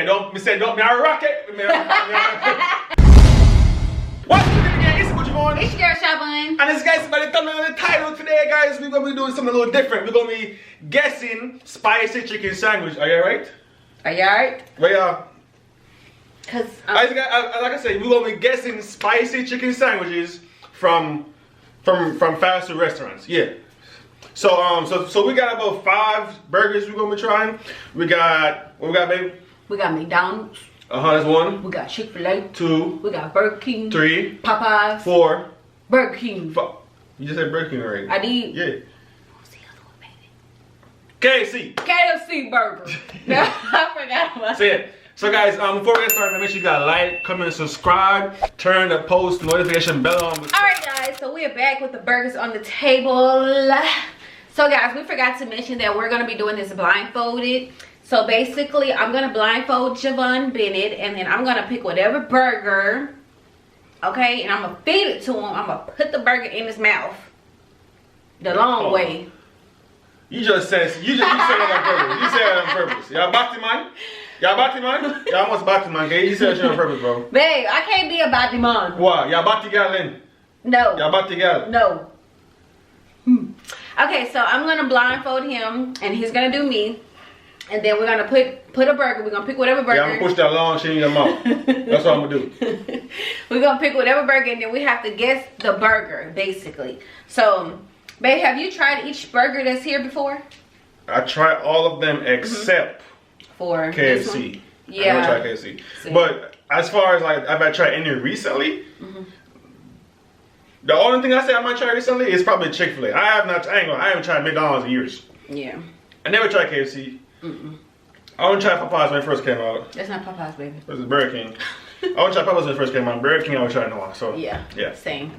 Don't me rock it. What's the name again? It's Mojavon. It's your girl SyVon. And this guys, by the thumbnail and the title today, guys, we're gonna be doing something a little different. We're gonna be guessing spicy chicken sandwich. Are you alright? Are you alright? Well, yeah. Cause like I said, we're gonna be guessing spicy chicken sandwiches from fast food restaurants. Yeah. So we got about 5 burgers we're gonna be trying. What we got, baby? we got McDonald's. That's 1. We got Chick-fil-A. 2. We got Burger King. 3. Popeyes. 4. Burger King. 5. You just said Burger King already. I did. Yeah. What's the other one, baby? KFC. KFC burger. No, I forgot about Say it. So guys, before we get started, make sure you got like, comment, subscribe, turn the post notification bell on. Alright guys, so we're back with the burgers on the table. So guys, we forgot to mention that we're going to be doing this blindfolded. So basically, I'm going to blindfold SyVon Bennett, and then I'm going to pick whatever burger, okay, and I'm going to feed it to him. I'm going to put the burger in his mouth the long way. You just said it on purpose. You said it on purpose. Y'all bati man? Y'all bati man? Y'all must bati man, okay? You said it on purpose, bro. Babe, I can't be a bati man. Why? Y'all bati gal in? No. Y'all bati gal? No. Okay, so I'm gonna blindfold him, and he's gonna do me, and then we're gonna put a burger. We're gonna pick whatever burger. Yeah, I'm gonna push that long shit in your mouth. That's what I'm gonna do. We're gonna pick whatever burger, and then we have to guess the burger, basically. So, babe, have you tried each burger that's here before? I tried all of them except for KFC. Yeah. I never tried KFC. See. But as far as like, have I tried any recently? The only thing I say I might try recently is probably Chick-fil-A. I haven't tried McDonald's in years. Yeah. I never tried KFC. I only tried Popeyes when it first came out. That's not Popeyes, baby. This is Burger King. I only tried Popeyes when it first came out. Burger King I was trying no one. So yeah. Yeah. Same.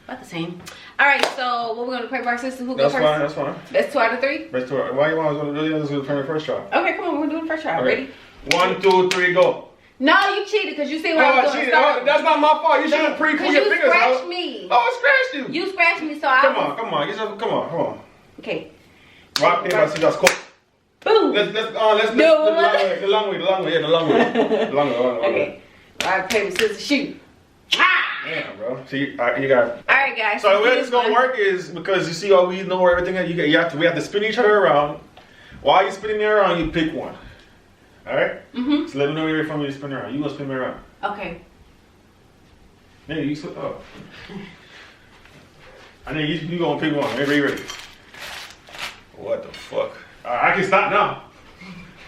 About the same. Alright, so what we're gonna play for our sister? Who goes first? That's fine. That's 2 out of 3? That's 2. Why you want to do this? Let's do the first try. Okay, come on, we're doing the first try. Okay. Ready? 1, 2, 3, go. No, you cheated because you see what I was doing. That's not my fault. You shouldn't pre-pull your fingers out. You scratched me. Oh, I scratched you. You scratched me, so Come on. Come on. Okay. Rock, paper, scissors, cut. Boom. Let's do the long way. Yeah, the long way. Okay. Rock, paper, scissors, shoot. Ah! Damn, bro. See, you got it. Alright, guys. So the way this is gonna work is because you see how we know where everything is. We have to spin each other around. While you spinning me around, you pick one. Alright? So let me know you're ready for me to spin around. You gonna spin me around. Okay. Yeah, you split up. I know you gonna pick one. Ready. What the fuck? I can stop now.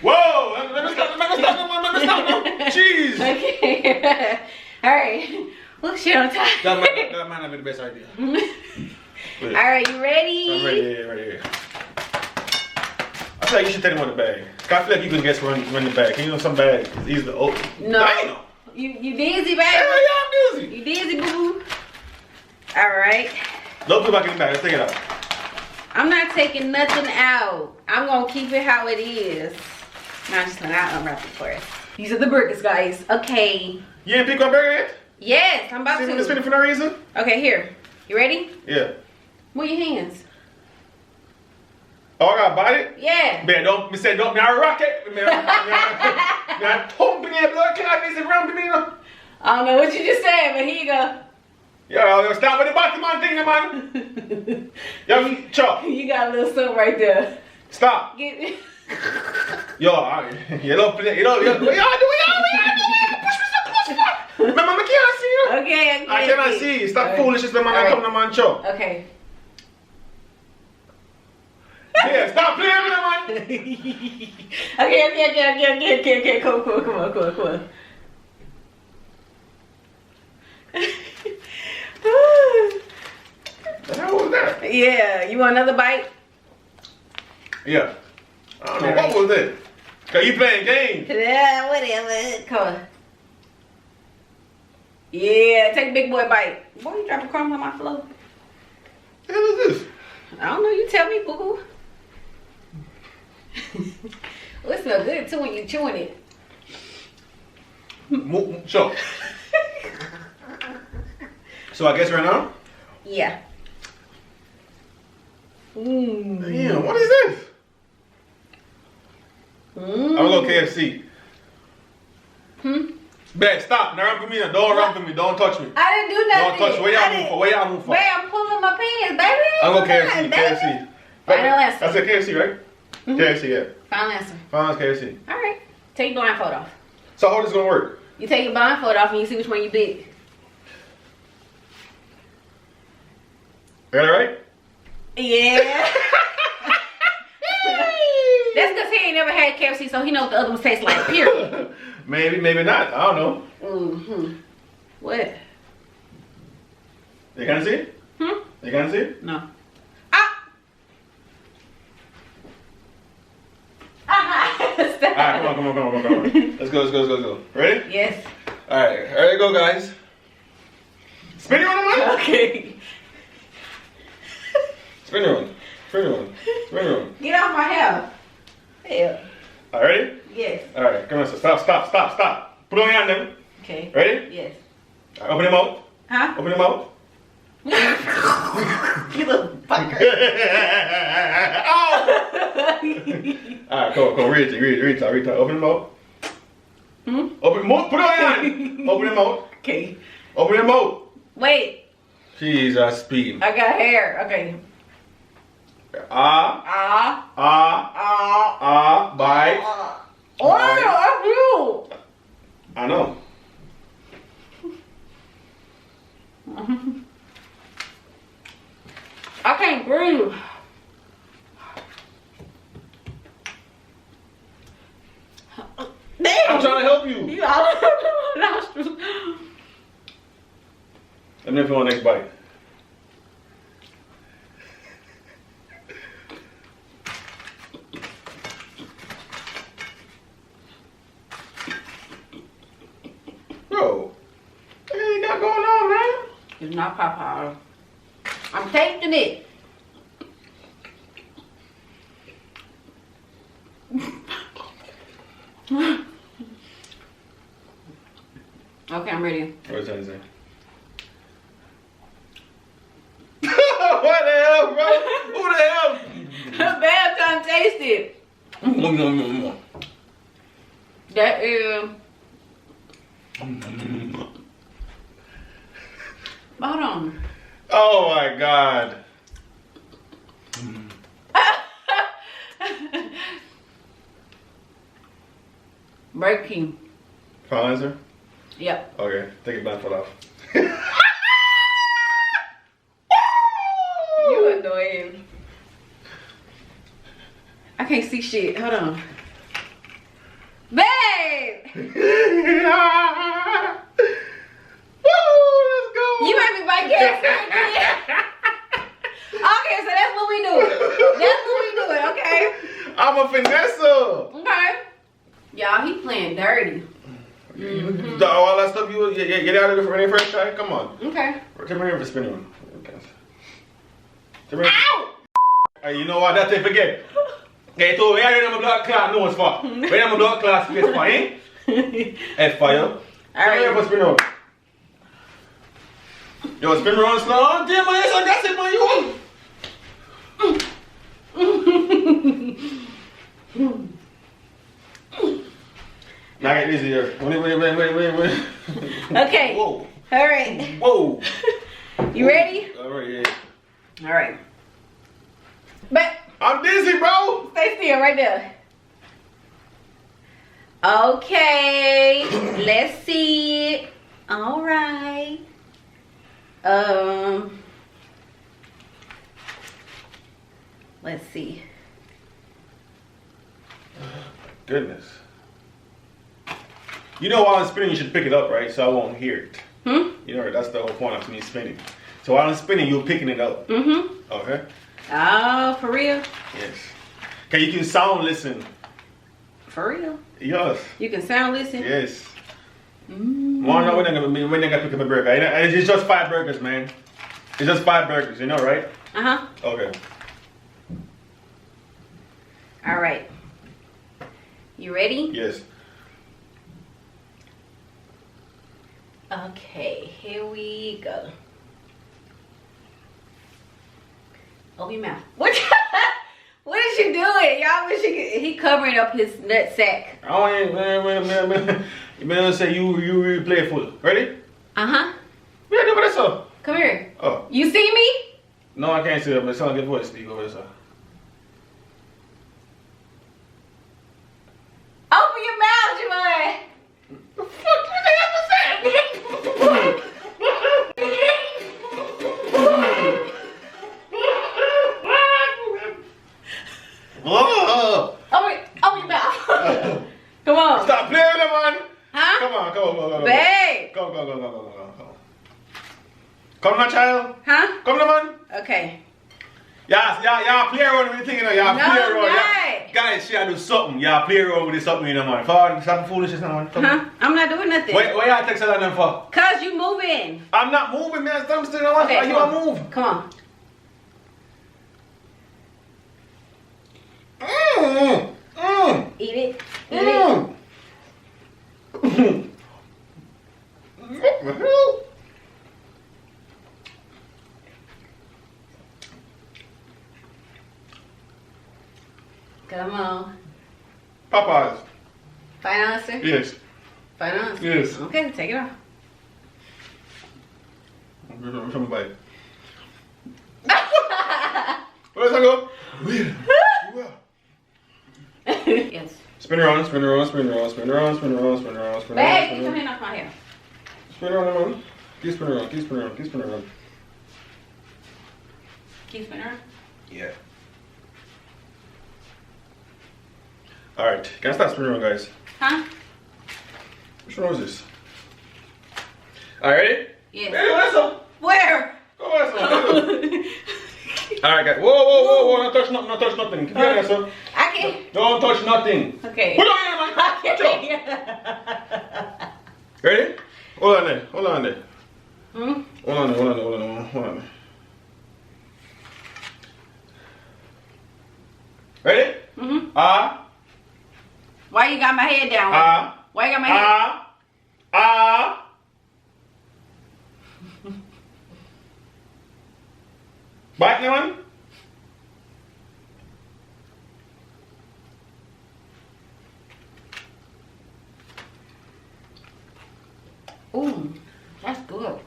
Whoa! Let me stop now. Jeez! Okay. Alright. Look, shit on top. That might not be the best idea. Alright, you ready? I'm ready. Yeah. I feel like you should take him with the bag. I feel like you can guess when the bag. You know some bag is easy to open. No. You dizzy, baby? Yeah, I'm dizzy. You dizzy, boo-boo? Alright. Don't put it back in the bag. Let's take it out. I'm not taking nothing out. I'm gonna keep it how it is. No, I'm just gonna unwrap it for us. These are the burgers, guys. Okay. You ain't pick one burger yet? Yes, I'm about to. See, spinning for no reason? Okay, here. You ready? Yeah. Move your hands. Oh, I gotta bite it? Yeah. Man, don't rock it. Man, I don't know what you just said, but here you go. Yo, stop with the bottom man thing, man. Yo, chop. You got a little something right there. Stop. Get it. Yo, you don't play. You don't. We all do. Push me so close. Remember, I can't see you. Okay, I cannot see you. Stop foolishness, man. I come to man chop. Okay. Yeah, stop playing with them, man. Okay. Come on. The hell was that? Yeah, you want another bite? Yeah. I don't know. What was that? Cause you playing games. Yeah, whatever. Come on. Yeah, take a big boy bite. Boy, you dropping crumbs on my floor. What the hell is this? I don't know. You tell me, boo-boo. Well, it smells good too when you chewing it. So. So I guess right now? Yeah. Damn, what is this? I'm gonna go KFC. Babe, stop. Now run for me. Don't run for me. Don't touch me. I didn't do nothing. Don't touch me. Where y'all move for? Where y'all move for? Babe, I'm pulling my pants, baby. I'm going KFC. KFC. Final answer. I said KFC, right? KFC, yeah. Final answer. Final answer, KFC. All right. Take your blindfold off. So how this gonna work? You take your blindfold off and you see which one you bit. Got it right? Yeah. That's because he ain't never had KFC, so he know what the other ones taste like, period. Maybe, maybe not. I don't know. What? You can't see it? You can't see it? No. Stop. Alright, come on. Let's go. Ready? Yes. Alright, there you go, guys. Spin your one, man. Okay. Spin your one. Get off my hair. Hell. Alright, ready? Yes. Alright, come on. So stop. Put on your hand then. Okay. Ready? Yes. Right, open your mouth. Huh? Open your mouth. You little fucker. Oh! Alright, come. Reach out. Open your mouth. Open mouth. Put it on your hand. Open your mouth. Okay. Open your mouth. Wait. Jesus, speed. I got hair. Okay. Bite. Oh, that's you. I know. I can't breathe. Damn. I'm trying to help you. You all over my nostrils. Let me know if you want the next bite. Bro, what you got going on, man? It's not Popeye. I'm tasting it. Okay, I'm ready. What's that say? What the hell, bro? Who the hell? Bad time taste it. That is. Hold on. Oh my God. Breaking. Final answer? Yep. Okay, take your blindfold off. You annoying. I can't see shit. Hold on. Babe! Let's go. You made me bite KFC again. Okay, so that's what we do. Okay? I'm a finesser. Okay. Y'all, he playing dirty. All that stuff you get out of it for any first try? Come on. Okay. Come here for spinning one. Ow! Hey, you know what? That's it, forget. Okay, so where are my blood class nose for? Where are my blood class face for, eh? F fire. Come here for spin one. Yo, spin around slow. Oh, damn, my ass, that's it, man. Now get easier. Wait. Okay. Whoa. All right. Whoa. You ready? All right, yeah. All right. But I'm dizzy, bro. stay still right there. Okay. Let's see it. All right. Let's see. Goodness. You know while I'm spinning, you should pick it up, right? So I won't hear it. You know, that's the whole point of me spinning. So while I'm spinning, you're picking it up. Okay? Oh, for real? Yes. Okay, you can sound listen. For real? Yes. You can sound listen? Yes. Wanna know when they're gonna pick up a burger? And it's just 5 burgers, man. It's just 5 burgers, you know, right? Uh-huh. Okay. All right. You ready? Yes. Okay, here we go. Open your mouth. What is you doing? y'all wish he covering up his nut sack. Oh, man. You better say you really playful. Ready? Uh-huh. Yeah, do what I saw. Come here. Oh. You see me? No, I can't see it, but it sounds like a good voice, Steve. Over there. Open your mouth, Javon. The fuck you have to say? Oh. Open your mouth. Come on. Stop playing with them, man. Huh? Come on, go. Babe. Go. Come on, child. Huh? Come on, man. Okay. Y'all play around with the thing, you know. Y'all No, play around. right. Guys, she gotta do something. Y'all play around with this something, you know, man. Fine, stop the foolishness, now, man. Huh? I'm not doing nothing. What y'all text that them for? Cause you moving. I'm not moving, man. I'm still on. Okay, You want to move? Come on. Eat it. Eat it. What the hell? Come on. Popeyes. Final answer? Yes. Final answer? Yes. Okay, take it off. From the bite. Where's that go? Yes. Spin around. Babe, get your hand off my hair. Spin around, man. Keep spinning around. Keep spinning around. Yeah. Alright, can I start spinning around, guys? Huh? Which one was this? Alright, ready? Yes. Hey, what's up? Where? Go what's up? Alright, guys. Whoa. Don't touch nothing. Keep your hands up. I can't. Don't touch nothing. Okay. Put on your man. Watch out. Ready? Hold on there. Hmm? Hold on there. Ready? Mm-hmm. Why you got my head down? Why you got my head? Bite now, man. Ooh, that's good.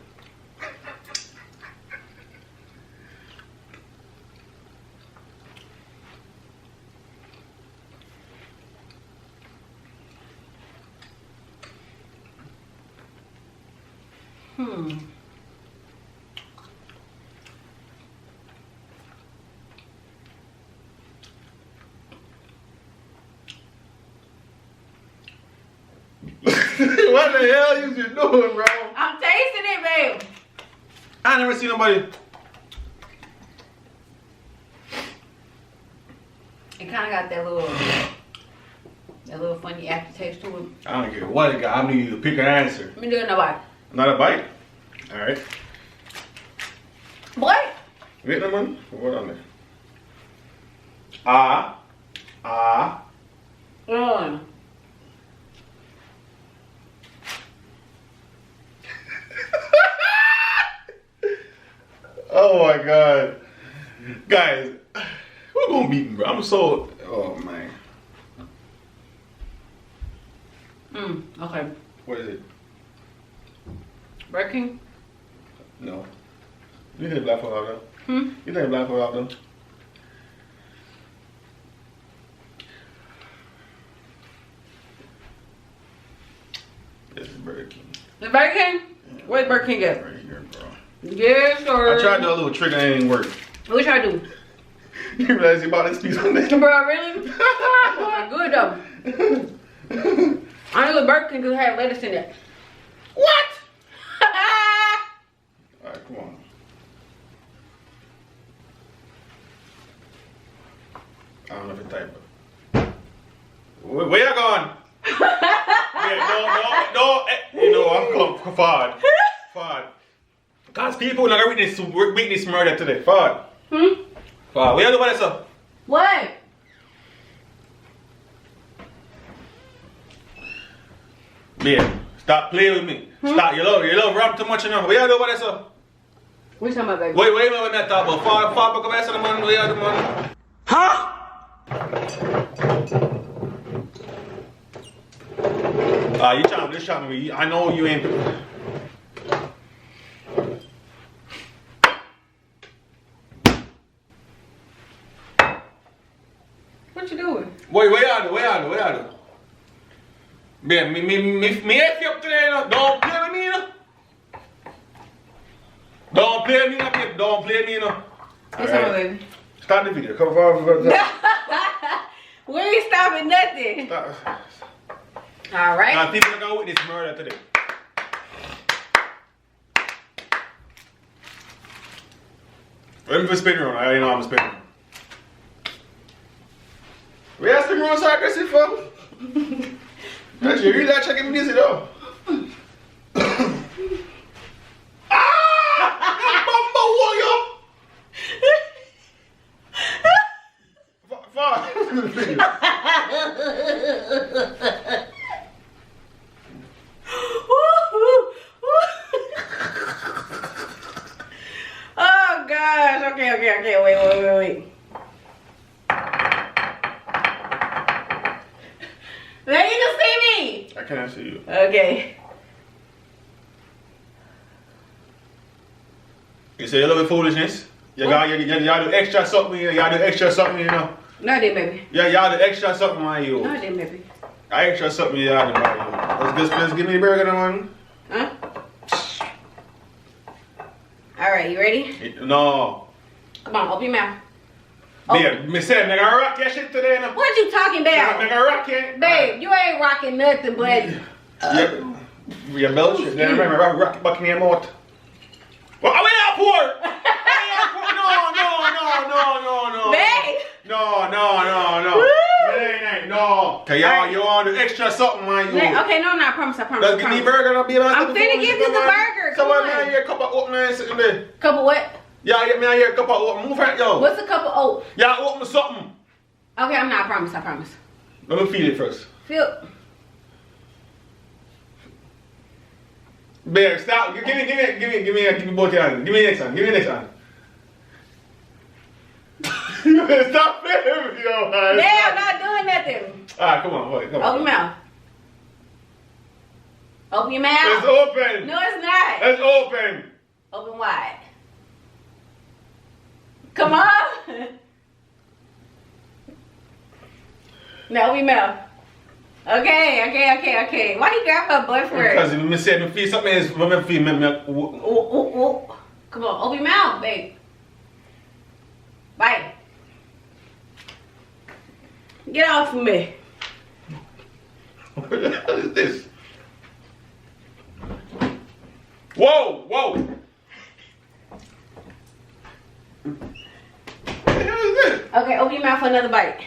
What the hell you just doing, bro? I'm tasting it, babe. I never seen nobody. It kind of got that little funny aftertaste to it. I don't care what it got. I need you to pick an answer. Let me do it no bite. Not a bite? Alright. What? Vietnam one? What on there? Oh my god. Guys, we're gonna beat him, bro. I'm so. Oh man. Okay. What is it? Burger King? No. You think blindfold out there? You think blindfold out there? This is Burger King. The Burger King? Where's Burger King at? Right here, bro. Yes, sir. I tried to do a little trick and it didn't work. What you try to do? You realize you bought this piece on there? Bro, really? Good though. I know the Burger King because it had lettuce in it. What? Alright, come on. I don't know if it's tight, but. Where you going? Yeah, no. You know, I'm going forward. God's people not gonna witness murder today. Forward. Forward. Where you doing this up? What? Yeah. Stop playing with me. Stop. You love rap too much enough. Where you doing this up? What you talking about, baby? Wait a minute, what I'm talking about. Forward, back up, man. Where you doing, man? Huh? You trying to shot me. I know you ain't. What you doing? Wait, where y'all do? Man, me if you up today, don't play with me, you know. Don't play me, don't play me, you know. What's wrong, baby? Start the video. Come on. We ain't stopping nothing. All right. Now, people are going to witness murder today. Let me spin around. I already know I'm spinning. We have spin around so aggressive for? Actually, you really not checking me busy though. Oh gosh, okay, wait. Now you can see me. I cannot see you. Okay. You say a little bit foolishness. Y'all do extra something, you know. No, I didn't, baby. Yeah, y'all do extra something on you. No, I didn't, baby. I extra something y'all do on you. Let's give me a burger then one. Huh? Alright, you ready? No. Come on, open your mouth. Yeah, me said nigga rock your shit today. No? What you talking about? Nigga rock it. Babe, you ain't rocking nothing, but... Yeah, bullshit. Then remember, rock it back in your mouth. Well, I'm in that port. No. Babe! No. No. Okay, y'all, you want to do extra something, man. Okay, no, I'm not. I promise. Let's give me a burger. I'm finna give you the burger. Come on. Man, here, a cup of oat, man, sitting there. Cup of what? Yeah, get me out here a cup of oat. Move right, yo. What's a cup of oat? Yeah, open something. Okay, I'm not. I promise. Let me feel it first. Feel. Bear, stop. Give me both your hands. Give me next hand. You better stop playing with me, yo, man. Yeah, I'm not doing nothing. Alright, come on, boy. Come on. Open your mouth. Open your mouth. It's open. No, it's not. It's open. Open wide. Come on. Now open your mouth. Okay. Why you grab my butt for it? Because if me say me feel something is when me feel me. Ooh. Come on, open your mouth, babe. Bite. Get off of me. What the hell is this? Whoa! What the hell is this? Okay, open your mouth for another bite.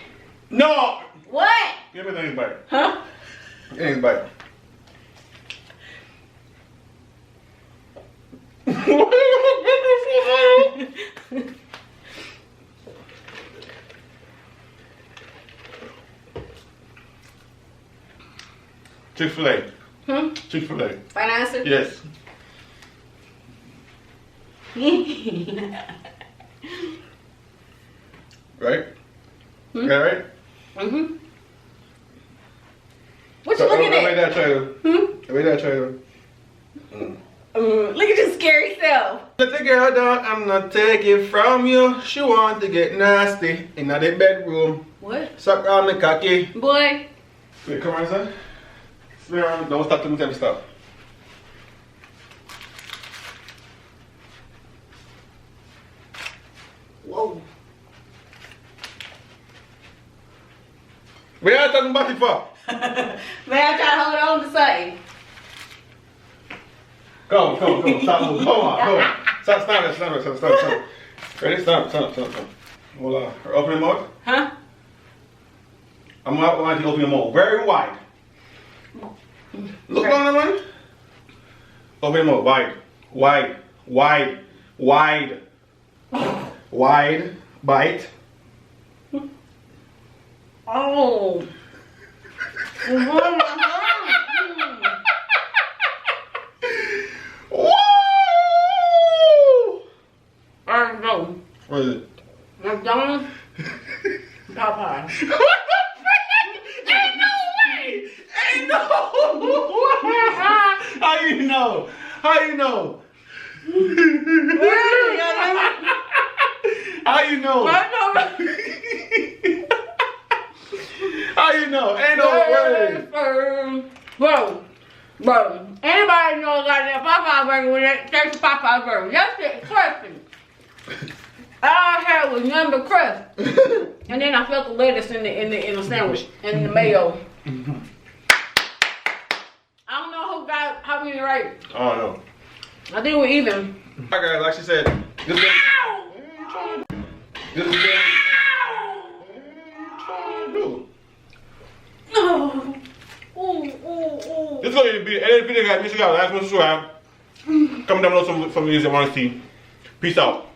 No! What? Give me the next bite. Huh? Next bite. Chick-fil-A. Chick-fil-A. Final answer? Yes. Right? Right? What you looking at? Wait that trailer. Wait that trailer. Look at your scary self. Let the girl down, I'm not taking from you. She want to get nasty in the bedroom. What? Suck on the cocky. Boy. Wait, come on, son. Don't stop till me tell me stop. Whoa. Where are you talking about it for? Man, I try to hold on to something. Come. Stop. Come on. Stop. Ready? Stop. Hold on. Open your mouth. Huh? I'm going to want you to open your mouth very wide. Look down the man. Open your mouth wide. Bite. Oh. Woo! I don't know. What is it? McDonald's? Popeye. lie. What the frick? Ain't no way! Ain't no way! How you know? How you know? How you know? How you know? Ain't no way. Bro, anybody knows like that Popeye burger when that tastes Popeye burger? That shit crusty. All I had was number crust, and then I felt the lettuce in the sandwich and the mayo. I don't know who got how many right. I don't know. I think we're even. Alright guys, like she said, this is this is No. Ooh. this is going to be the end of the video, guys. Make sure you guys like and subscribe. Comment down below some videos you want to see. Peace out.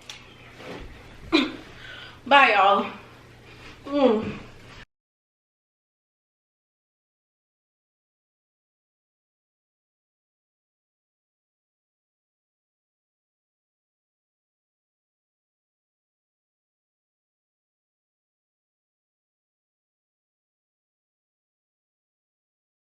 Bye, y'all.